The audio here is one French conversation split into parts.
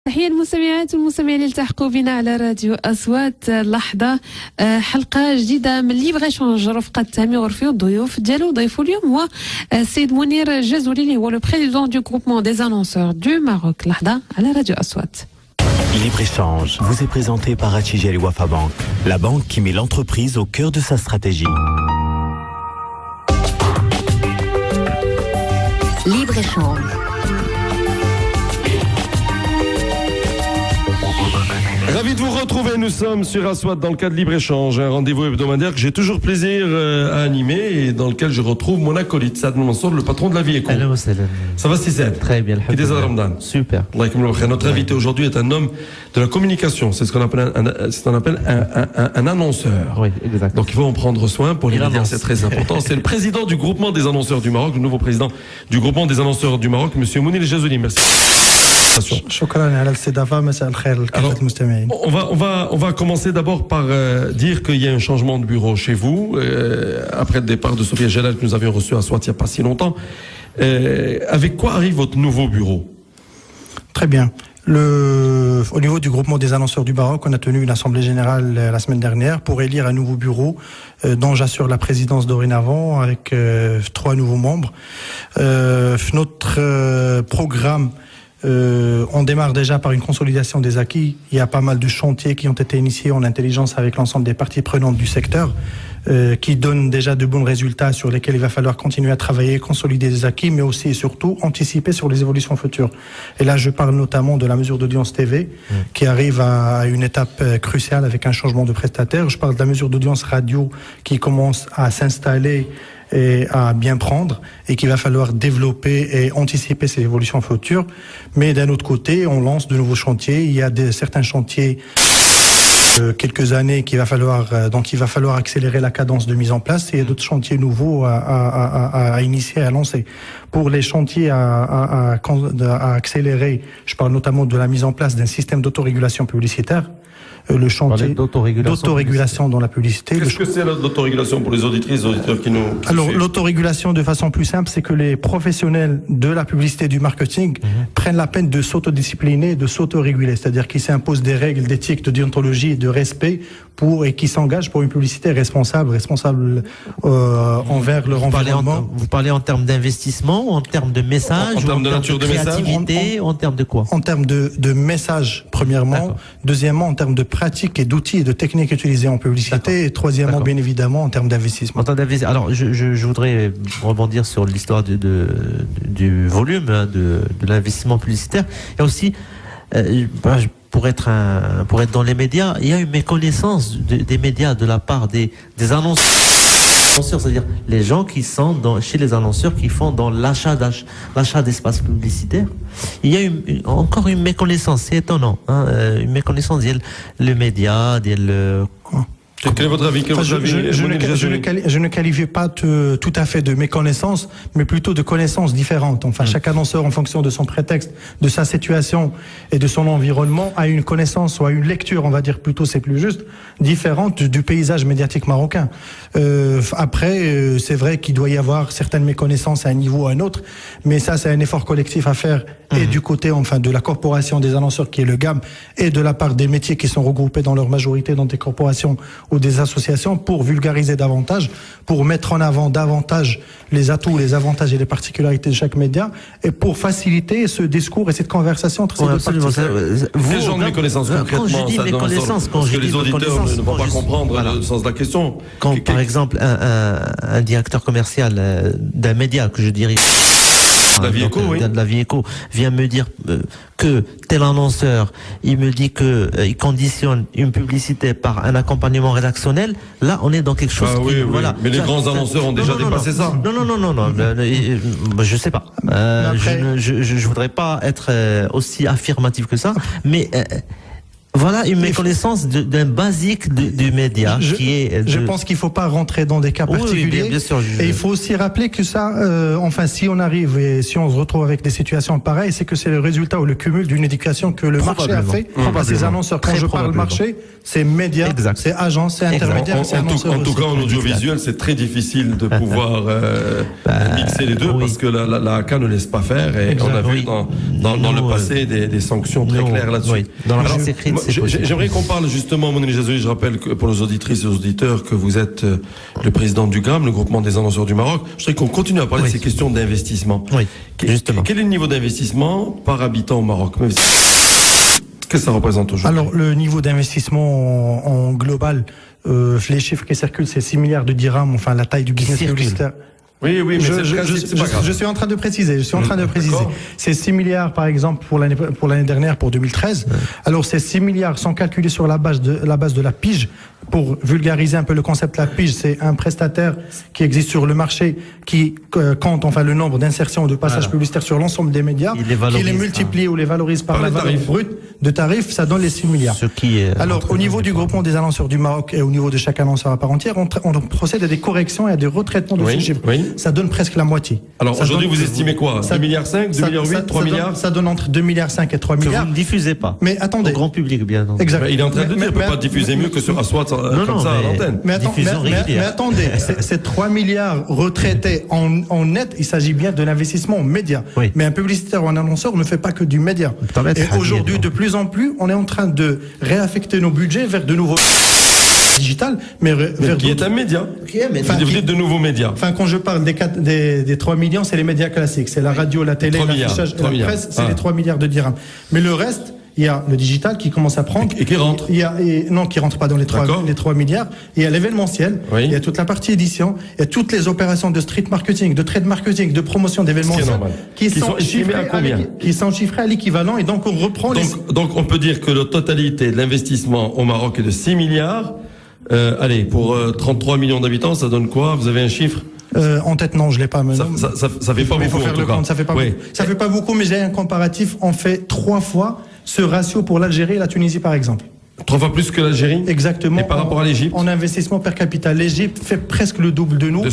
تحية المستمعات والمستمعين اللي التحقوا بنا على راديو أصوات. لحظة حلقة جديدة من اللي بغى يشونج رفقة تامي غرفي والضيوف ديالو. ضيفو اليوم هو السيد منير جازولي اللي هو لو بريزيدون دو groupement des annonceurs du Maroc. لحظة على راديو أصوات. Libre-échange vous est présenté par Attijari Wafa Bank, la banque qui met l'entreprise au cœur de sa stratégie. Libre-échange. Ravi de vous retrouver, nous sommes sur Aswat dans le cadre de Libre-Échange, un rendez-vous hebdomadaire que j'ai toujours plaisir à animer et dans lequel je retrouve mon acolyte, Saad Mansour, le patron de la Vie Éco. Ça va, Saad? Très bien. Super. Notre invité aujourd'hui est un homme de la communication, c'est ce qu'on appelle un annonceur. Oui, exact. Donc il faut en prendre soin pour les médias, c'est très important. C'est le président du groupement des annonceurs du Maroc, le nouveau président du groupement des annonceurs du Maroc, monsieur Mounir Jazouli. Merci. On va commencer d'abord par dire qu'il y a un changement de bureau chez vous après le départ de Sophia Jalal que nous avions reçu à Swat il n'y a pas si longtemps. Avec quoi arrive votre nouveau bureau? Très bien. Au niveau du groupement des annonceurs du Maroc, on a tenu une assemblée générale la semaine dernière pour élire un nouveau bureau dont j'assure la présidence dorénavant avec 3 nouveaux membres. Notre programme, on démarre déjà par une consolidation des acquis. Il y a pas mal de chantiers qui ont été initiés en intelligence avec l'ensemble des parties prenantes du secteur, qui donnent déjà de bons résultats sur lesquels il va falloir continuer à travailler, consolider des acquis, mais aussi et surtout anticiper sur les évolutions futures. Et là, je parle notamment de la mesure d'audience TV, qui arrive à une étape cruciale avec un changement de prestataire. Je parle de la mesure d'audience radio qui commence à s'installer et à bien prendre et qu'il va falloir développer et anticiper ces évolutions futures. Mais d'un autre côté, on lance de nouveaux chantiers. Il y a certains chantiers quelques années dont il va falloir accélérer la cadence de mise en place, et il y a d'autres chantiers nouveaux à initier, à lancer. Pour les chantiers à accélérer, je parle notamment de la mise en place d'un système d'autorégulation publicitaire. Le chantier d'autorégulation dans la publicité. Qu'est-ce que c'est l'autorégulation pour les auditrices et auditeurs qui nous... Alors, l'autorégulation, de façon plus simple, c'est que les professionnels de la publicité et du marketing prennent la peine de s'autodiscipliner, de s'autoréguler, c'est-à-dire qu'ils s'imposent des règles d'éthique, de déontologie et de respect et qui s'engagent pour une publicité responsable envers leur environnement. Vous parlez en termes d'investissement, en termes de message, en termes de nature de créativité, en termes de quoi? En termes de message, premièrement. Deuxièmement, en termes de pratiques et d'outils et de techniques utilisées en publicité. Et troisièmement, bien évidemment, en termes d'investissement. Alors, je voudrais rebondir sur l'histoire du volume, de l'investissement publicitaire. Il y a aussi, pour être dans les médias, il y a une méconnaissance des médias de la part des annonceurs, c'est-à-dire les gens qui sont chez les annonceurs qui font dans l'achat d'espaces publicitaires. Il y a encore une méconnaissance, c'est étonnant, une méconnaissance le média, Quel est votre avis? Je ne qualifie pas tout à fait de méconnaissance, mais plutôt de connaissances différentes. Enfin, chaque annonceur, en fonction de son prétexte, de sa situation et de son environnement, a une connaissance ou a une lecture, on va dire plutôt, c'est plus juste, différente du paysage médiatique marocain. Après, c'est vrai qu'il doit y avoir certaines méconnaissances à un niveau ou à un autre, mais ça, c'est un effort collectif à faire, et du côté, de la corporation des annonceurs qui est le GAM, et de la part des métiers qui sont regroupés dans leur majorité dans des corporations ou des associations, pour vulgariser davantage, pour mettre en avant davantage les atouts, les avantages et les particularités de chaque média, et pour faciliter ce discours et cette conversation entre ces deux parties. Quel genre de méconnaissance concrètement? Parce que les auditeurs ne vont pas comprendre le sens de la question. Quand, par exemple, un directeur commercial d'un média que je dirige, de la Vie Éco, vient me dire que tel annonceur, il me dit que il conditionne une publicité par un accompagnement rédactionnel. Là, on est dans quelque chose. Voilà. Mais les grands annonceurs ont déjà dépassé ça. Non. Je sais pas. Je voudrais pas être aussi affirmatif que ça, mais Voilà une méconnaissance d'un basique du média Je pense qu'il ne faut pas rentrer dans des cas particuliers. Oui, bien sûr, et il faut aussi rappeler que ça, si on arrive et si on se retrouve avec des situations pareilles, c'est que c'est le résultat ou le cumul d'une éducation que le marché a fait à ses annonceurs. Quand je parle marché, c'est médias, c'est agences, c'est intermédiaires, c'est annonceurs. En tout cas, en audiovisuel, c'est très difficile de pouvoir mixer les deux parce que la AK ne laisse pas faire et on a vu dans le passé des sanctions très claires là-dessus. Oui. Dans la presse écrite, j'aimerais qu'on parle justement, Mounir Jazuli, je rappelle que pour nos auditrices et auditeurs que vous êtes le président du GRAM, le groupement des annonceurs du Maroc. Je voudrais qu'on continue à parler de ces questions d'investissement. Oui, justement. Quel est le niveau d'investissement par habitant au Maroc? Qu'est-ce que ça représente aujourd'hui? Alors, le niveau d'investissement en global, les chiffres qui circulent, c'est 6 milliards de dirhams, enfin la taille du business publicitaire. Oui, mais je suis en train de préciser. C'est 6 milliards, par exemple, pour l'année dernière, pour 2013. Ouais. Alors, ces 6 milliards sont calculés sur la base de la pige. Pour vulgariser un peu le concept, la pige, c'est un prestataire qui existe sur le marché, qui compte, le nombre d'insertions ou de passages publicitaires sur l'ensemble des médias, qui les multiplie ou les valorise par la valeur brute de tarif, ça donne les 6 milliards. Alors, au niveau du groupement des annonceurs du Maroc et au niveau de chaque annonceur à part entière, on procède à des corrections et à des retraitements de ces chiffres. Oui. Ça donne presque la moitié. Alors aujourd'hui, vous estimez quoi? 2 milliards 5, 2 milliards 8, 3 milliards? Ça donne entre 2 milliards 5 et 3 milliards. Que vous ne diffusez pas. Mais attendez. Au grand public, bien entendu. Exact. Il est en train de dire, on ne peut pas diffuser mieux que sur Aswat comme ça à l'antenne. Mais attendez, ces 3 milliards retraités en net, il s'agit bien de l'investissement en médias. Oui. Mais un publicitaire ou un annonceur ne fait pas que du média. Et aujourd'hui, de plus en plus, on est en train de réaffecter nos budgets vers de nouveaux digital, mais qui est un média. Vous dites de nouveaux médias. Quand je parle des 3 millions, c'est les médias classiques. C'est la radio, la télé, l'affichage, la presse, c'est les 3 milliards de dirhams. Mais le reste, il y a le digital qui commence à prendre. Et qui rentre. Non, qui rentre pas dans les 3 milliards. Il y a l'événementiel. Oui. Il y a toute la partie édition. Il y a toutes les opérations de street marketing, de trade marketing, de promotion d'événementiel. Qui sont chiffrées à combien? Qui sont chiffrés à l'équivalent. Et donc, on reprend donc, on peut dire que la totalité de l'investissement au Maroc est de 6 milliards. Pour 33 millions d'habitants, ça donne quoi? Vous avez un chiffre? En tête, non, je l'ai pas. Ça fait pas beaucoup. Il faut faire le compte. Ça fait pas beaucoup. Ça fait pas beaucoup, mais j'ai un comparatif. On fait 3 fois ce ratio pour l'Algérie et la Tunisie, par exemple. 3 fois plus que l'Algérie? Exactement. Et par rapport à l'Égypte? En investissement per capita. L'Égypte fait presque le double de nous.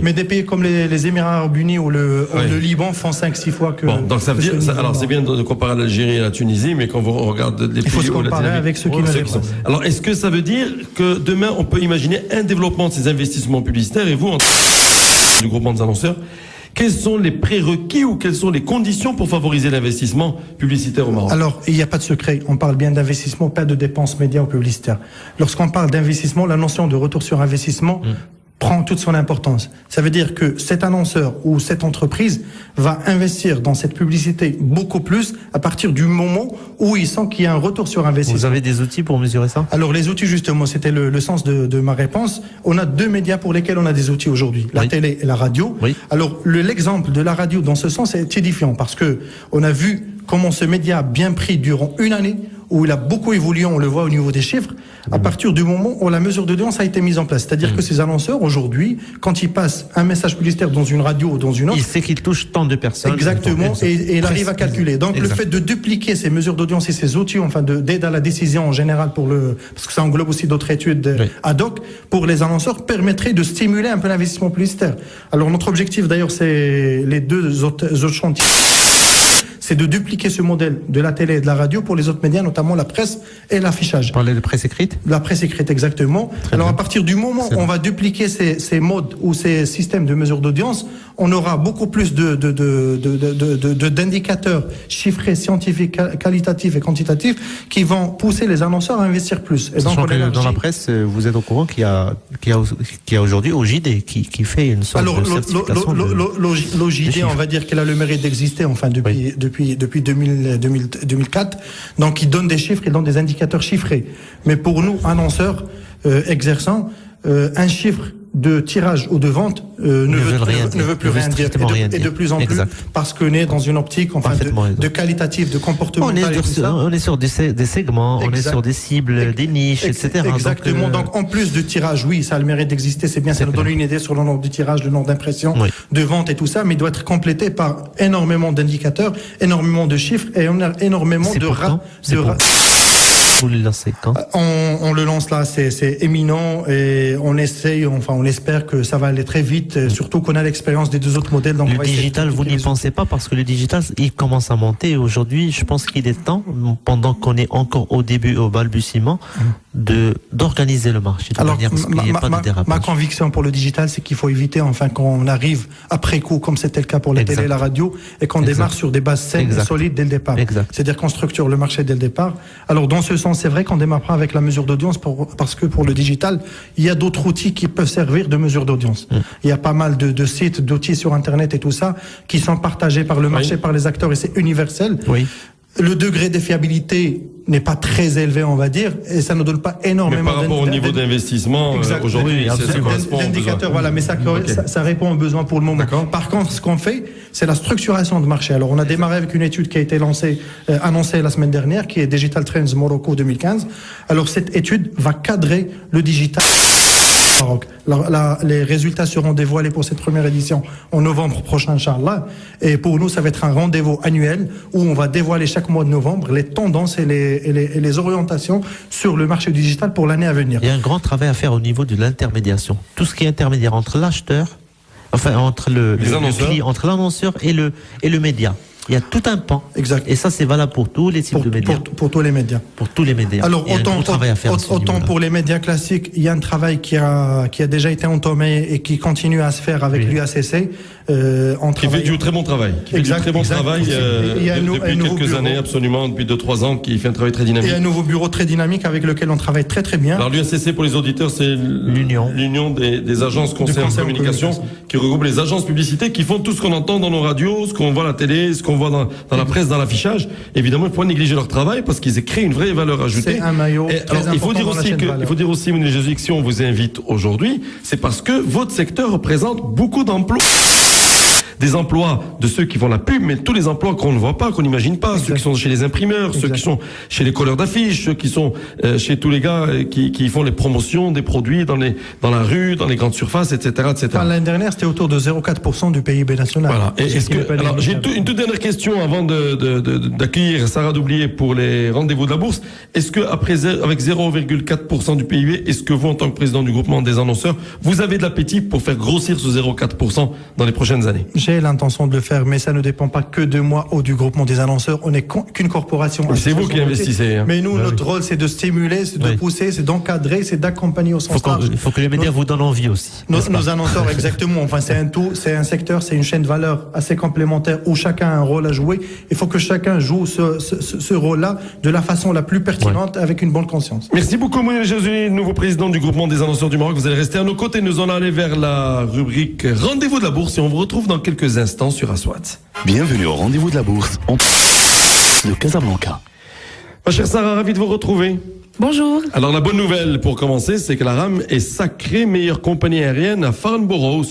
Mais des pays comme les Émirats Arabes Unis ou le Liban font 5-6 fois que. Bon, donc ça veut dire, alors c'est bien de comparer l'Algérie et la Tunisie, mais quand vous regardez les pays. Il faut se comparer avec ceux qui nous sont. Alors, est-ce que ça veut dire que demain, on peut imaginer un développement de ces investissements publicitaires et vous, en tant que du groupement des annonceurs, quels sont les prérequis ou quelles sont les conditions pour favoriser l'investissement publicitaire au Maroc? Alors, il n'y a pas de secret. On parle bien d'investissement, pas de dépenses médias ou publicitaires. Lorsqu'on parle d'investissement, la notion de retour sur investissement prend toute son importance. Ça veut dire que cet annonceur ou cette entreprise va investir dans cette publicité beaucoup plus à partir du moment où il sent qu'il y a un retour sur investissement. Vous avez des outils pour mesurer ça? Alors les outils, justement, c'était le sens de ma réponse. On a 2 médias pour lesquels on a des outils aujourd'hui, la télé et la radio. Oui. Alors l'exemple de la radio dans ce sens est édifiant parce que on a vu comment ce média a bien pris durant une année, où il a beaucoup évolué, on le voit au niveau des chiffres, à partir du moment où la mesure d'audience a été mise en place. C'est-à-dire que ces annonceurs, aujourd'hui, quand ils passent un message publicitaire dans une radio ou dans une autre... Il sait qu'il touche tant de personnes. Exactement, et il arrive à calculer. Donc le fait de dupliquer ces mesures d'audience et ces outils, d'aide à la décision en général, parce que ça englobe aussi d'autres études ad hoc, pour les annonceurs, permettrait de stimuler un peu l'investissement publicitaire. Alors notre objectif, d'ailleurs, c'est les 2 autres chantiers. C'est de dupliquer ce modèle de la télé et de la radio pour les autres médias, notamment la presse et l'affichage. Vous parlez de presse écrite? La presse écrite, exactement. Alors, à partir du moment où on va dupliquer ces modes ou ces systèmes de mesure d'audience, on aura beaucoup plus d'indicateurs chiffrés, scientifiques, qualitatifs et quantitatifs qui vont pousser les annonceurs à investir plus. Et donc, dans la presse, vous êtes au courant qu'il y a aujourd'hui OJD qui fait une sorte de certification. L'OJD, on va dire qu'elle a le mérite d'exister, depuis 2004. Donc, il donne des chiffres, il donne des indicateurs chiffrés. Mais pour nous, annonceurs exerçants, un chiffre de tirage ou de vente ne veut plus rien dire. Et de plus en plus, parce qu'on est dans une optique de qualitatif, de comportemental. On est sur des segments, on est sur des cibles, des niches, etc. Exactement. Donc, en plus de tirage, oui, ça a le mérite d'exister. C'est bien, ça nous donne une idée sur le nombre de tirages, le nombre d'impressions, de ventes et tout ça, mais il doit être complété par énormément d'indicateurs, énormément de chiffres et énormément vous le lancez quand? On le lance là, c'est éminent et on espère que ça va aller très vite, surtout qu'on a l'expérience des deux autres modèles. Donc le digital, vous n'y pensez pas parce que le digital, il commence à monter. Aujourd'hui, je pense qu'il est temps, pendant qu'on est encore au début, au balbutiement, d'organiser le marché de manière à ce qu'il n'y ait pas de dérapage. Ma conviction pour le digital, c'est qu'il faut éviter qu'on arrive après coup, comme c'était le cas pour la télé et la radio, et qu'on démarre sur des bases saines et solides dès le départ. C'est-à-dire qu'on structure le marché dès le départ. Alors dans ce sens, c'est vrai qu'on démarre pas avec la mesure d'audience parce que pour le digital, il y a d'autres outils qui peuvent servir de mesure d'audience. Il y a pas mal de sites, d'outils sur Internet et tout ça qui sont partagés par le marché, par les acteurs, et c'est universel. Oui. Le degré de fiabilité n'est pas très élevé, on va dire, et ça ne donne pas énormément. Mais par rapport au niveau d'investissement, aujourd'hui, l'indicateur, voilà, mais ça répond aux besoins pour le moment. Par contre, ce qu'on fait, c'est la structuration de marché. Alors, on a démarré avec une étude qui a été annoncée la semaine dernière, qui est Digital Trends Morocco 2015. Alors, cette étude va cadrer le digital. Les résultats seront dévoilés pour cette première édition en novembre prochain, Inch'Allah. Et pour nous, ça va être un rendez-vous annuel où on va dévoiler chaque mois de novembre les tendances et les orientations sur le marché digital pour l'année à venir. Il y a un grand travail à faire au niveau de l'intermédiation. Tout ce qui est intermédiaire entre l'acheteur, entre le client, entre l'annonceur et le média. Il y a tout un pan. Exact. Et ça, c'est valable pour tous les types de médias. Pour tous les médias. Pour tous les médias. Alors, il y a un gros travail à faire autant pour les médias classiques, il y a un travail qui a déjà été entamé et qui continue à se faire avec l'UACC. Qui fait du très bon travail. Il y a depuis quelques années, absolument, depuis 2-3 ans, qui fait un travail très dynamique. Il y a un nouveau bureau très dynamique avec lequel on travaille très très bien. Alors l'UACC, pour les auditeurs, c'est l'union des agences conseils en communication qui regroupe les agences publicité qui font tout ce qu'on entend dans nos radios, ce qu'on voit à la télé, ce qu'on voit dans la presse, dans l'affichage. Évidemment, il ne faut pas négliger leur travail parce qu'ils créent une vraie valeur ajoutée. C'est un maillot très important. Il faut dire aussi, Mounir Jezouli, que si on vous invite aujourd'hui, c'est parce que votre secteur représente beaucoup d'emplois. Des emplois de ceux qui font la pub, mais tous les emplois qu'on ne voit pas, qu'on n'imagine pas, ceux qui sont chez les imprimeurs, ceux qui sont chez les colleurs d'affiches, ceux qui sont chez tous les gars qui font les promotions des produits dans la rue, dans les grandes surfaces, etc., etc. L'année dernière, c'était autour de 0,4% du PIB national. Voilà. Alors, j'ai une toute dernière question avant d'accueillir Sarah Doublier pour les rendez-vous de la bourse. Est-ce que avec 0,4% du PIB, est-ce que vous, en tant que président du groupement des annonceurs, vous avez de l'appétit pour faire grossir ce 0,4% dans les prochaines années? J'ai l'intention de le faire, mais ça ne dépend pas que de moi ou du groupement des annonceurs. On n'est qu'une corporation. C'est vous qui investissez. Mais nous, notre rôle, c'est de stimuler, c'est de pousser, c'est d'encadrer, c'est d'accompagner au sens large. Il faut que les médias vous donnent envie aussi. Nos annonceurs, exactement. Enfin, c'est un tout, c'est un secteur, c'est une chaîne de valeur assez complémentaire où chacun a un rôle à jouer. Il faut que chacun joue ce rôle-là de la façon la plus pertinente, avec une bonne conscience. Merci beaucoup, Mounir Jezouli, nouveau président du groupement des annonceurs du Maroc. Vous allez rester à nos côtés. Nous allons aller vers la rubrique Rendez-vous de la bourse et on vous retrouve dans quelques instants sur Aswat. Bienvenue au rendez-vous de la bourse de Casablanca. Ma chère Sarah, ravi de vous retrouver. Bonjour. Alors la bonne nouvelle pour commencer, c'est que la RAM est sacrée meilleure compagnie aérienne à Farnborough,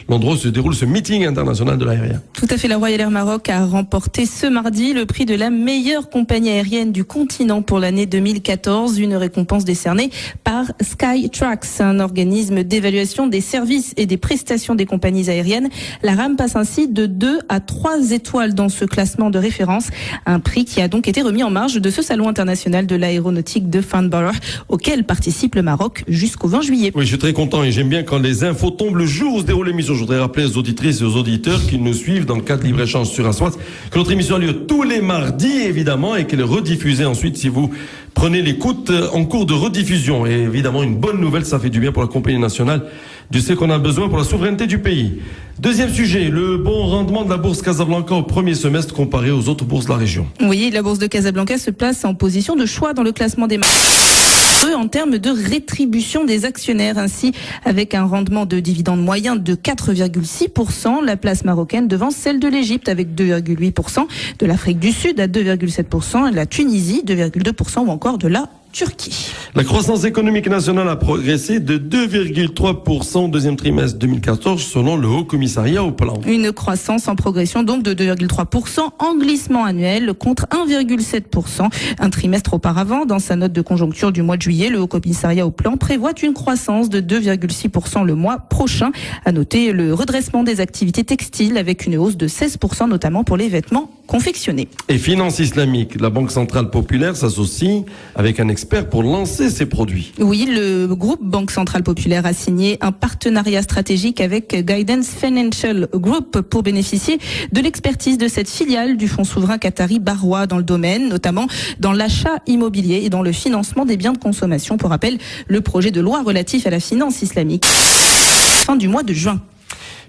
l'endroit où se déroule ce meeting international de l'aérien. Tout à fait, la Royal Air Maroc a remporté ce mardi le prix de la meilleure compagnie aérienne du continent pour l'année 2014, une récompense décernée par Skytrax, un organisme d'évaluation des services et des prestations des compagnies aériennes. La RAM passe ainsi de 2 à 3 étoiles dans ce classement de référence, un prix qui a donc été remis en marge de ce salon international de l'aéronautique de Farnborough, auquel participe le Maroc jusqu'au 20 juillet. Oui, je suis très content et j'aime bien quand les infos tombent le jour où se déroule l'émission. Je voudrais rappeler aux auditrices et aux auditeurs qui nous suivent dans le cadre de Libre-Échange sur Aswat que notre émission a lieu tous les mardis, évidemment, et qu'elle est rediffusée ensuite si vous prenez l'écoute en cours de rediffusion. Et évidemment, une bonne nouvelle, ça fait du bien pour la compagnie nationale. Dieu sait qu'on a besoin pour la souveraineté du pays. Deuxième sujet, le bon rendement de la bourse Casablanca au premier semestre comparé aux autres bourses de la région. Oui, la bourse de Casablanca se place en position de choix dans le classement des marchés en termes de rétribution des actionnaires. Ainsi, avec un rendement de dividende moyen de 4,6%, la place marocaine devance celle de l'Égypte avec 2,8%, de l'Afrique du Sud à 2,7%, de la Tunisie 2,2% ou encore de la Turquie. La croissance économique nationale a progressé de 2,3% au deuxième trimestre 2014 selon le Haut Commissariat au Plan. Une croissance en progression donc de 2,3% en glissement annuel contre 1,7% un trimestre auparavant. Dans sa note de conjoncture du mois de juillet, le Haut Commissariat au Plan prévoit une croissance de 2,6% le mois prochain. À noter le redressement des activités textiles avec une hausse de 16% notamment pour les vêtements confectionnés. Et finance islamique, la Banque Centrale Populaire s'associe avec un expert pour lancer ses produits. Oui, le groupe Banque Centrale Populaire a signé un partenariat stratégique avec Guidance Financial Group pour bénéficier de l'expertise de cette filiale du fonds souverain qatari Barwa dans le domaine, notamment dans l'achat immobilier et dans le financement des biens de consommation. Pour rappel, le projet de loi relatif à la finance islamique fin du mois de juin.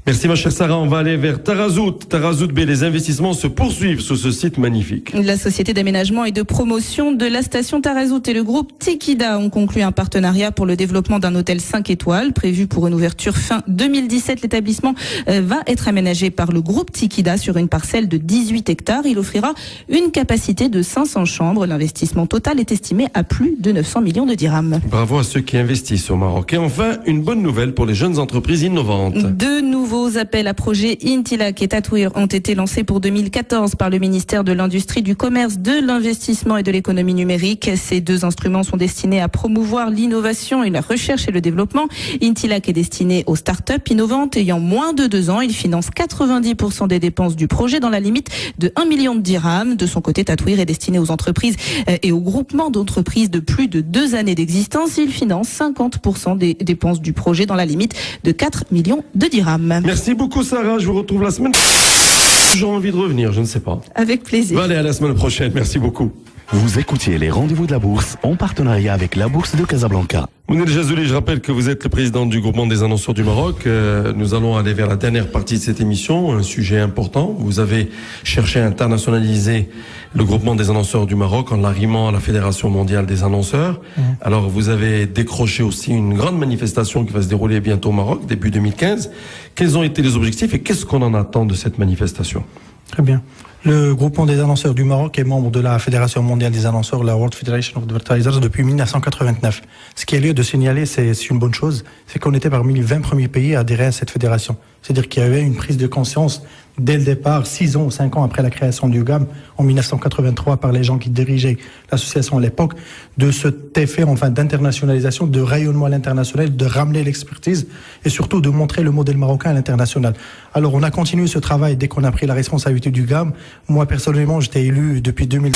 Merci ma chère Sarah, on va aller vers Tarazout. Tarazout B, les investissements se poursuivent sur ce site magnifique. La société d'aménagement et de promotion de la station Tarazout et le groupe Tikida ont conclu un partenariat pour le développement d'un hôtel 5 étoiles prévu pour une ouverture fin 2017. L'établissement va être aménagé par le groupe Tikida sur une parcelle de 18 hectares. Il offrira une capacité de 500 chambres. L'investissement total est estimé à plus de 900 millions de dirhams. Bravo à ceux qui investissent au Maroc. Et enfin, une bonne nouvelle pour les jeunes entreprises innovantes. De nouveaux appels à projets Intilak et Tatouir ont été lancés pour 2014 par le ministère de l'Industrie, du Commerce, de l'Investissement et de l'Économie numérique. Ces deux instruments sont destinés à promouvoir l'innovation et la recherche et le développement. Intilak est destiné aux startups innovantes ayant moins de 2 ans. Il finance 90% des dépenses du projet dans la limite de 1 million de dirhams. De son côté, Tatouir est destiné aux entreprises et aux groupements d'entreprises de plus de 2 années d'existence. Il finance 50% des dépenses du projet dans la limite de 4 millions de dirhams. Merci beaucoup Sarah, je vous retrouve la semaine prochaine. J'ai envie de revenir, je ne sais pas. Avec plaisir. Allez, à la semaine prochaine, merci beaucoup. Vous écoutiez les rendez-vous de la bourse en partenariat avec la bourse de Casablanca. Mounir Jazouli, je rappelle que vous êtes le président du groupement des annonceurs du Maroc. Nous allons aller vers la dernière partie de cette émission, un sujet important. Vous avez cherché à internationaliser le groupement des annonceurs du Maroc en l'arrimant à la Fédération mondiale des annonceurs. Alors vous avez décroché aussi une grande manifestation qui va se dérouler bientôt au Maroc, début 2015. Quels ont été les objectifs et qu'est-ce qu'on en attend de cette manifestation? Très bien. Le groupement des annonceurs du Maroc est membre de la Fédération mondiale des annonceurs, la World Federation of Advertisers, depuis 1989. Ce qui a lieu de signaler, c'est une bonne chose, c'est qu'on était parmi les 20 premiers pays à adhérer à cette fédération. C'est-à-dire qu'il y avait une prise de conscience dès le départ, 6 ans ou 5 ans après la création du GAM, en 1983, par les gens qui dirigeaient l'association à l'époque, de cet effet enfin d'internationalisation, de rayonnement à l'international, de ramener l'expertise et surtout de montrer le modèle marocain à l'international. Alors on a continué ce travail dès qu'on a pris la responsabilité du GAM. Moi personnellement, j'étais élu depuis 2000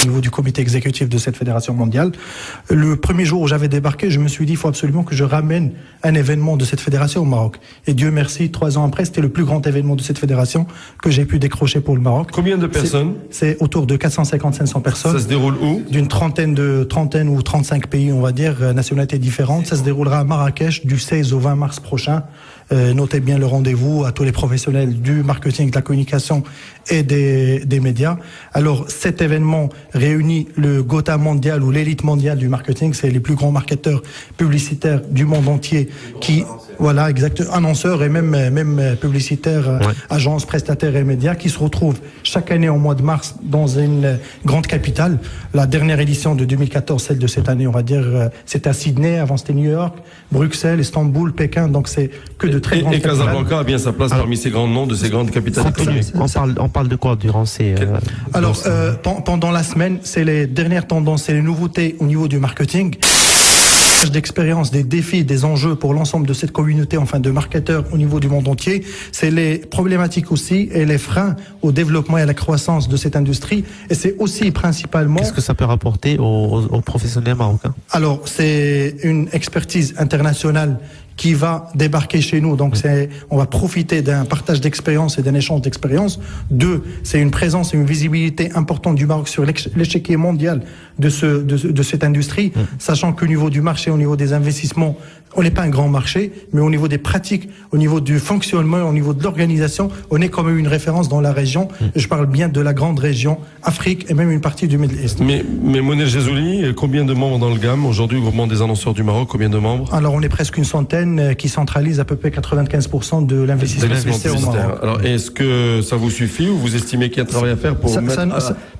au niveau du comité exécutif de cette fédération mondiale. Le premier jour où j'avais débarqué, je me suis dit, il faut absolument que je ramène un événement de cette fédération au Maroc. Et Dieu merci, 3 ans après, c'était le plus grand événement de cette fédération que j'ai pu décrocher pour le Maroc. Combien de personnes? C'est autour de 450-500 personnes. Ça se déroule où? D'une trentaine ou 35 pays, on va dire, nationalités différentes. Ça se déroulera à Marrakech du 16 au 20 mars prochain. Notez bien le rendez-vous à tous les professionnels du marketing, de la communication et des médias. Alors cet événement réunit le Gotha mondial ou l'élite mondiale du marketing, c'est les plus grands marketeurs publicitaires du monde entier qui, voilà, exactement, annonceurs et même publicitaires, agences, prestataires et médias qui se retrouvent chaque année au mois de mars dans une grande capitale. La dernière édition de 2014, celle de cette année, on va dire, c'est à Sydney, avant c'était New York, Bruxelles, Istanbul, Pékin, donc c'est que de très grandes capitales. Et Casablanca a bien sa place parmi ces grands noms de ces grandes capitales. On parle de quoi durant ces... Alors, pendant la semaine, c'est les dernières tendances, c'est les nouveautés au niveau du marketing, d'expérience, des défis, des enjeux pour l'ensemble de cette communauté, enfin de marketeurs au niveau du monde entier. C'est les problématiques aussi et les freins au développement et à la croissance de cette industrie. Et c'est aussi principalement... Qu'est-ce que ça peut rapporter aux professionnels marocains? Alors, c'est une expertise internationale qui va débarquer chez nous. Donc on va profiter d'un partage d'expérience et d'un échange d'expérience. 2, c'est une présence et une visibilité importante du Maroc sur l'échiquier mondial de cette industrie, sachant qu'au niveau du marché, au niveau des investissements, on n'est pas un grand marché, mais au niveau des pratiques, au niveau du fonctionnement, au niveau de l'organisation, on est quand même une référence dans la région. Je parle bien de la grande région Afrique et même une partie du Middle East. Mais Mounir Jazouli, combien de membres dans le GAM aujourd'hui, au groupement des annonceurs du Maroc, combien de membres? Alors on est presque une centaine. européenne qui centralise à peu près 95% de l'investissement publicitaire au Maroc. Alors, est-ce que ça vous suffit ou vous estimez qu'il y a un travail à faire pour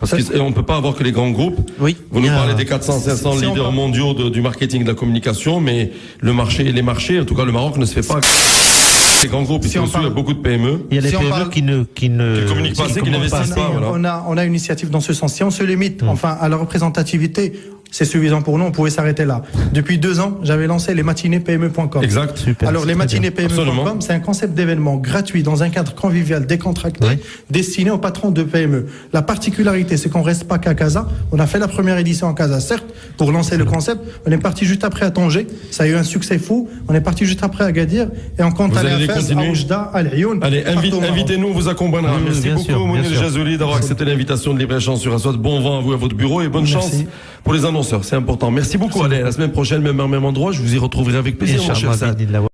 parce qu'on ne peut pas avoir que les grands groupes. Oui. Vous nous parlez des 400-500 leaders mondiaux du marketing et de la communication, mais les marchés, en tout cas le Maroc ne se fait pas. Les grands groupes, ici il y a beaucoup de PME. Il y a les PME qui ne communiquent pas assez, qui n'investissent pas. Voilà. On a une initiative dans ce sens. Si on se limite enfin à la représentativité, c'est suffisant pour nous, on pouvait s'arrêter là. Depuis 2 ans, j'avais lancé les matinées PME.com. Exact. Super, alors les matinées PME.com, c'est un concept d'événement gratuit dans un cadre convivial décontracté, destiné aux patrons de PME. La particularité, c'est qu'on reste pas qu'à Casa. On a fait la première édition à Casa, certes, pour lancer le concept. On est parti juste après à Tanger. Ça a eu un succès fou. On est parti juste après à Gadir. Et on compte aller à Fès, à Oujda, à Lyon. Allez, invitez-nous, on vous accompagnera. Merci beaucoup, Mounir Jazouli, d'avoir accepté l'invitation de Libre-Échange sur Aswad. Bon vent à vous, à votre bureau, et bonne chance pour les annonceurs. C'est important. Merci beaucoup. Allez, la semaine prochaine, même endroit, je vous y retrouverai avec plaisir, mon cher Saad.